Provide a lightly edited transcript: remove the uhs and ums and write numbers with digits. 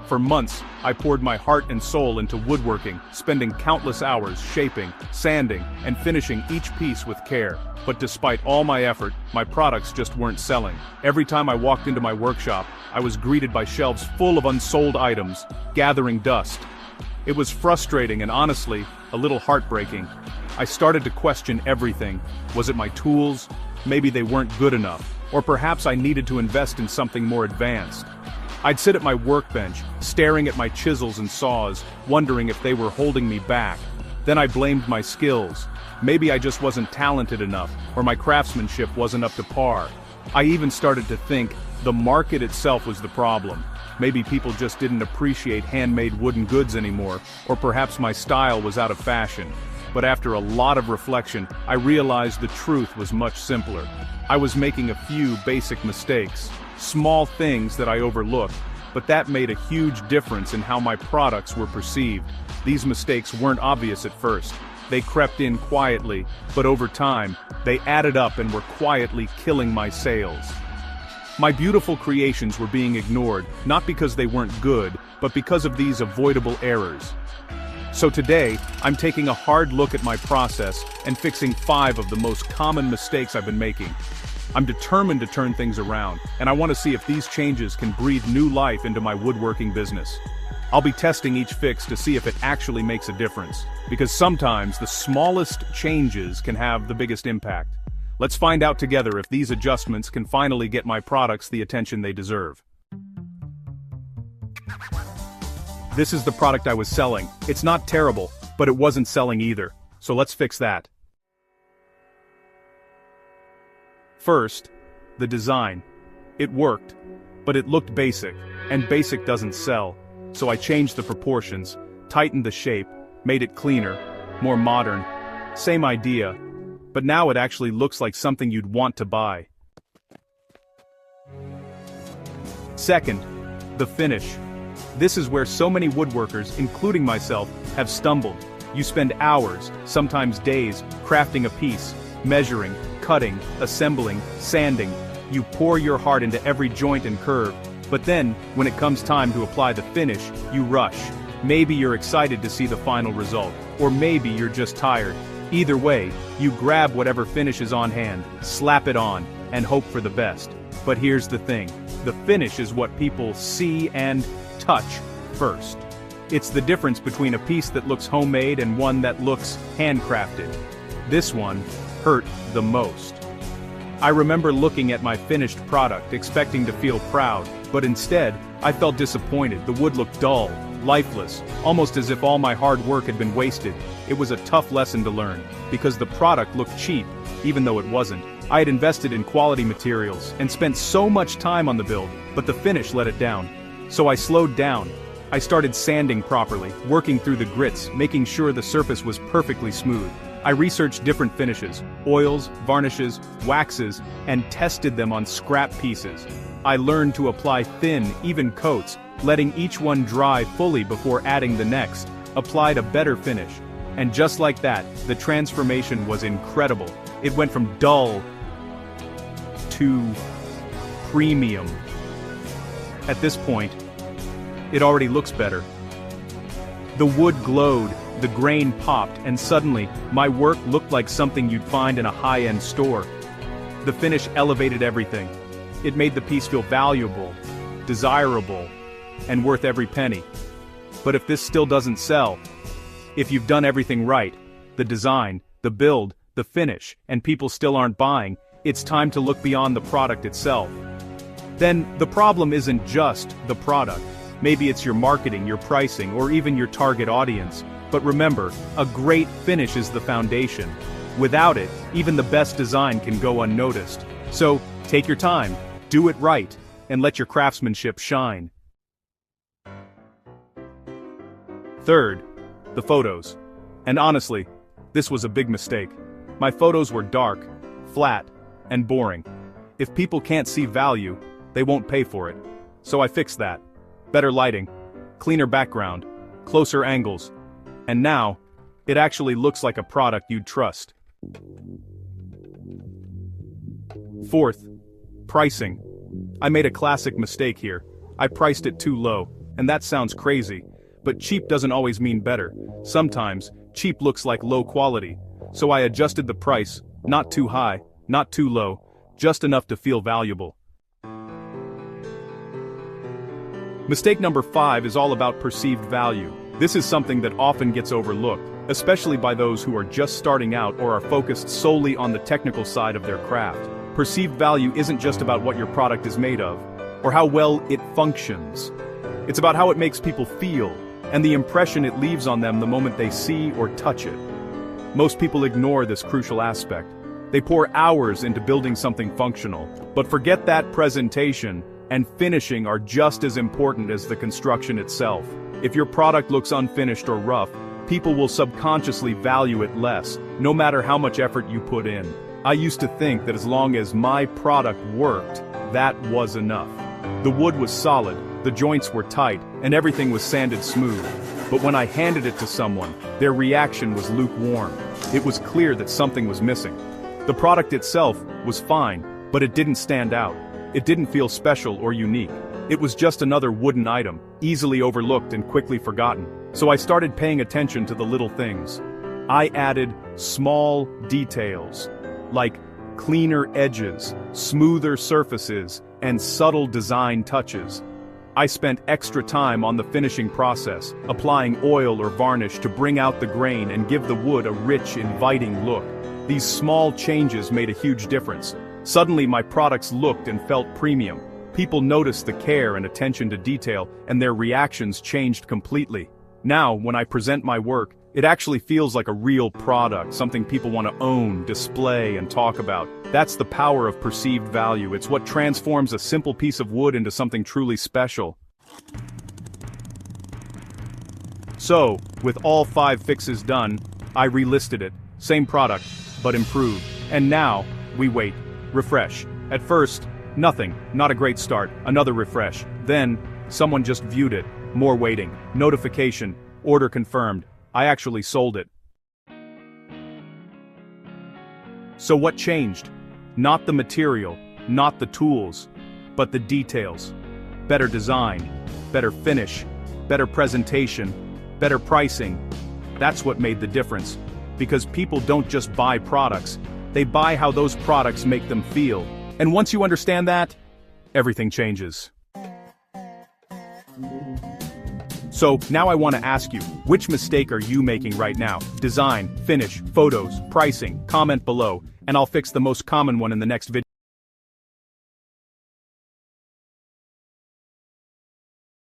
For months, I poured my heart and soul into woodworking, spending countless hours shaping, sanding, and finishing each piece with care. But despite all my effort, my products just weren't selling. Every time I walked into my workshop, I was greeted by shelves full of unsold items, gathering dust. It was frustrating and honestly, a little heartbreaking. I started to question everything. Was it my tools? Maybe they weren't good enough. Or perhaps I needed to invest in something more advanced. I'd sit at my workbench, staring at my chisels and saws, wondering if they were holding me back. Then I blamed my skills. Maybe I just wasn't talented enough, or my craftsmanship wasn't up to par. I even started to think the market itself was the problem. Maybe people just didn't appreciate handmade wooden goods anymore, or perhaps my style was out of fashion. But after a lot of reflection, I realized the truth was much simpler. I was making a few basic mistakes. Small things that I overlooked, but that made a huge difference in how my products were perceived. These mistakes weren't obvious at first. They crept in quietly, but over time, they added up and were quietly killing my sales. My beautiful creations were being ignored, not because they weren't good, but because of these avoidable errors. So today, I'm taking a hard look at my process and fixing 5 of the most common mistakes I've been making. I'm determined to turn things around, and I want to see if these changes can breathe new life into my woodworking business. I'll be testing each fix to see if it actually makes a difference, because sometimes the smallest changes can have the biggest impact. Let's find out together if these adjustments can finally get my products the attention they deserve. This is the product I was selling. It's not terrible, but it wasn't selling either. So let's fix that. First, the design. It worked, but it looked basic, and basic doesn't sell. So I changed the proportions, tightened the shape, made it cleaner, more modern. Same idea, but now it actually looks like something you'd want to buy. Second, the finish. This is where so many woodworkers, including myself, have stumbled. You spend hours, sometimes days, crafting a piece, measuring, cutting, assembling, sanding. You pour your heart into every joint and curve, but then, when it comes time to apply the finish, you rush. Maybe you're excited to see the final result, or maybe you're just tired. Either way, you grab whatever finish is on hand, slap it on, and hope for the best. But here's the thing, the finish is what people see and touch first. It's the difference between a piece that looks homemade and one that looks handcrafted. This one hurt the most. I remember looking at my finished product expecting to feel proud, but instead, I felt disappointed. The wood looked dull, lifeless, almost as if all my hard work had been wasted. It was a tough lesson to learn, because the product looked cheap, even though it wasn't. I had invested in quality materials and spent so much time on the build, but the finish let it down. So I slowed down. I started sanding properly, working through the grits, making sure the surface was perfectly smooth. I researched different finishes, oils, varnishes, waxes, and tested them on scrap pieces. I learned to apply thin, even coats, letting each one dry fully before adding the next, applied a better finish. And just like that, the transformation was incredible. It went from dull to premium. At this point, it already looks better. The wood glowed, the grain popped, and suddenly, my work looked like something you'd find in a high-end store. The finish elevated everything. It made the piece feel valuable, desirable, and worth every penny. But if this still doesn't sell, if you've done everything right, the design, the build, the finish, and people still aren't buying, it's time to look beyond the product itself. Then, the problem isn't just the product. Maybe it's your marketing, your pricing, or even your target audience. But remember, a great finish is the foundation. Without it, even the best design can go unnoticed. So, take your time, do it right, and let your craftsmanship shine. Third, the photos. And honestly, this was a big mistake. My photos were dark, flat, and boring. If people can't see value, they won't pay for it. So I fixed that. Better lighting, cleaner background, closer angles. And now, it actually looks like a product you'd trust. Fourth, pricing. I made a classic mistake here. I priced it too low. and that sounds crazy. But cheap doesn't always mean better. Sometimes, cheap looks like low quality. So I adjusted the price, not too high, not too low, just enough to feel valuable. Mistake number 5 is all about perceived value. This is something that often gets overlooked, especially by those who are just starting out or are focused solely on the technical side of their craft. Perceived value isn't just about what your product is made of, or how well it functions. It's about how it makes people feel, and the impression it leaves on them the moment they see or touch it. Most people ignore this crucial aspect. They pour hours into building something functional, but forget that presentation and finishing are just as important as the construction itself. If your product looks unfinished or rough, people will subconsciously value it less, no matter how much effort you put in. I used to think that as long as my product worked, that was enough. The wood was solid, the joints were tight, and everything was sanded smooth. But when I handed it to someone, their reaction was lukewarm. It was clear that something was missing. The product itself was fine, but it didn't stand out. It didn't feel special or unique. It was just another wooden item, easily overlooked and quickly forgotten. So I started paying attention to the little things. I added small details, like cleaner edges, smoother surfaces, and subtle design touches. I spent extra time on the finishing process, applying oil or varnish to bring out the grain and give the wood a rich, inviting look. These small changes made a huge difference. Suddenly my products looked and felt premium. People noticed the care and attention to detail, and their reactions changed completely. Now, when I present my work, it actually feels like a real product, something people want to own, display, and talk about. That's the power of perceived value. It's what transforms a simple piece of wood into something truly special. So, with all 5 fixes done, I relisted it. Same product, but improved. And now, we wait. Refresh. At first, nothing, not a great start, another refresh. Then, someone just viewed it. More waiting. Notification. Order confirmed. I actually sold it. So what changed? Not the material, not the tools, but the details. Better design, better finish, better presentation, better pricing. That's what made the difference. Because people don't just buy products, they buy how those products make them feel. And once you understand that, everything changes. So, now I want to ask you, which mistake are you making right now? Design, finish, photos, pricing, comment below, and I'll fix the most common one in the next video.